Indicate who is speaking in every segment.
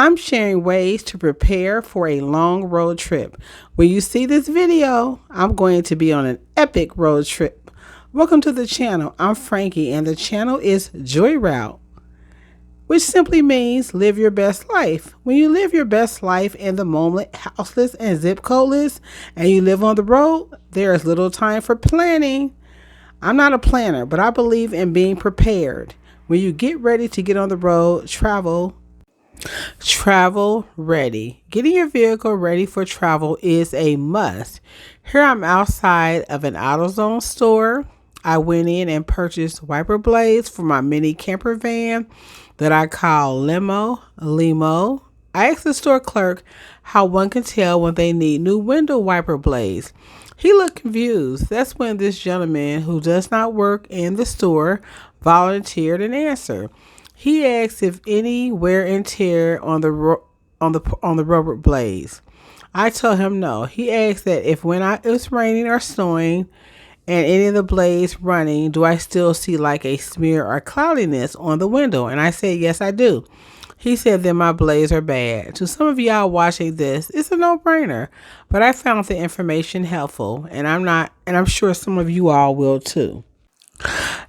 Speaker 1: I'm sharing ways to prepare for a long road trip. When you see this video, I'm going to be on an epic road trip. Welcome to the channel. I'm Frankie and the channel is Joy Route, which simply means live your best life. When you live your best life in the moment, houseless and zip codeless, and you live on the road, there is little time for planning. I'm not a planner, but I believe in being prepared. When you get ready to get on the road, travel ready. Getting your vehicle ready for travel is a must. Here I'm outside of an AutoZone store. I went in and purchased wiper blades for my mini camper van that I call Limo. I asked the store clerk how one can tell when they need new window wiper blades. He looked confused. That's when this gentleman who does not work in the store volunteered an answer. He asked if any wear and tear on the rubber blades. I told him no. He asked that if when it was raining or snowing and any of the blades running, do I still see like a smear or cloudiness on the window? And I said, yes, I do. He said then my blades are bad. To some of y'all watching this, it's a no-brainer. But I found the information helpful, and I'm sure some of you all will too.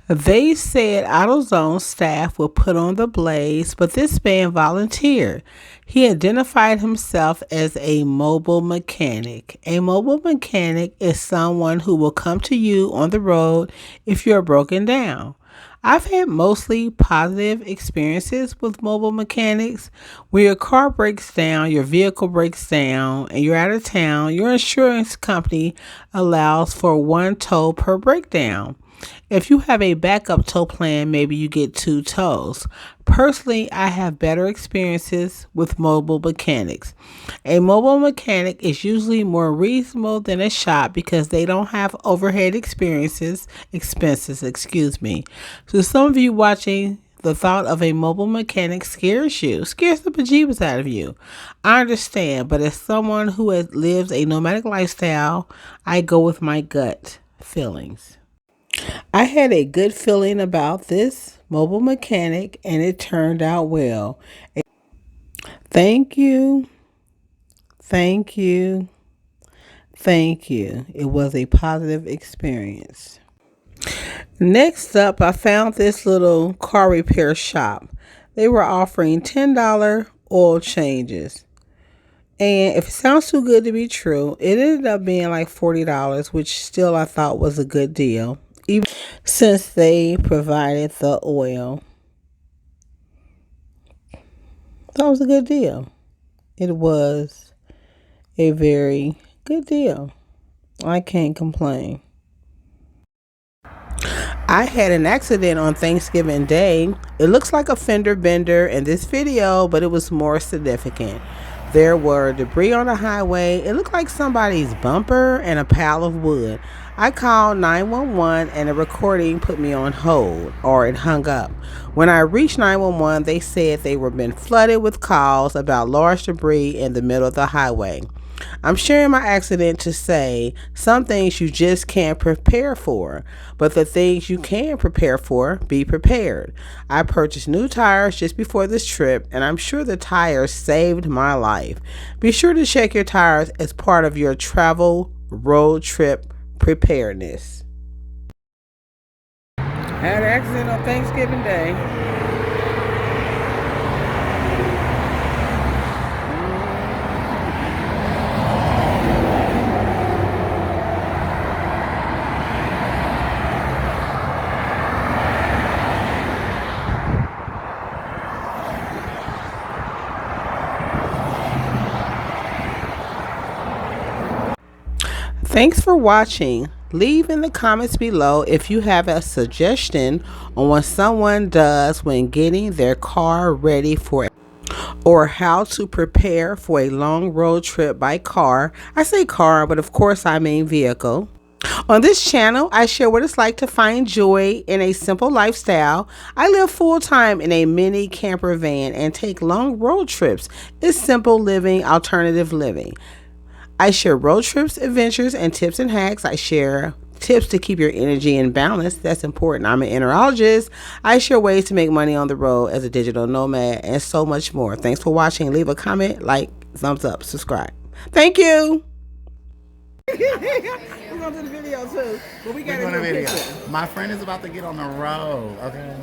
Speaker 1: They said AutoZone staff will put on the blades, but this man volunteered. He identified himself as a mobile mechanic. A mobile mechanic is someone who will come to you on the road if you're broken down. I've had mostly positive experiences with mobile mechanics. When your car breaks down, your vehicle breaks down, and you're out of town, your insurance company allows for one tow per breakdown. If you have a backup tow plan, maybe you get 2 tows. Personally, I have better experiences with mobile mechanics. A mobile mechanic is usually more reasonable than a shop because they don't have overhead expenses. So some of you watching, the thought of a mobile mechanic scares the bejeebus out of you. I understand, but as someone who lives a nomadic lifestyle, I go with my gut feelings. I had a good feeling about this mobile mechanic and it turned out well. Thank you. It was a positive experience. Next up, I found this little car repair shop. They were offering $10 oil changes. And if it sounds too good to be true, it ended up being like $40, which still I thought was a good deal, even since they provided the oil. That was a good deal. It was a very good deal. I can't complain. I had an accident on Thanksgiving Day. It looks like a fender bender in this video, but it was more significant. There were debris on the highway. It looked like somebody's bumper and a pile of wood. I called 911 and the recording put me on hold, or it hung up. When I reached 911, they said they were being flooded with calls about large debris in the middle of the highway. I'm sharing my accident to say some things you just can't prepare for, but the things you can prepare for, be prepared. I purchased new tires just before this trip, and I'm sure the tires saved my life. Be sure to check your tires as part of your travel road trip preparedness. I had an accident on Thanksgiving Day. Thanks for watching. Leave in the comments below if you have a suggestion on what someone does when getting their car ready for or how to prepare for a long road trip by car. I say car, but of course I mean vehicle. On this channel, I share what it's like to find joy in a simple lifestyle. I live full-time in a mini camper van and take long road trips. It's simple living, alternative living. I share road trips, adventures, and tips and hacks. I share tips to keep your energy in balance. That's important. I'm an enterologist. I share ways to make money on the road as a digital nomad and so much more. Thanks for watching. Leave a comment, like, thumbs up, subscribe. Thank you. We're going to do the video too, but we got to do a picture.
Speaker 2: My friend is about to get on the road, okay?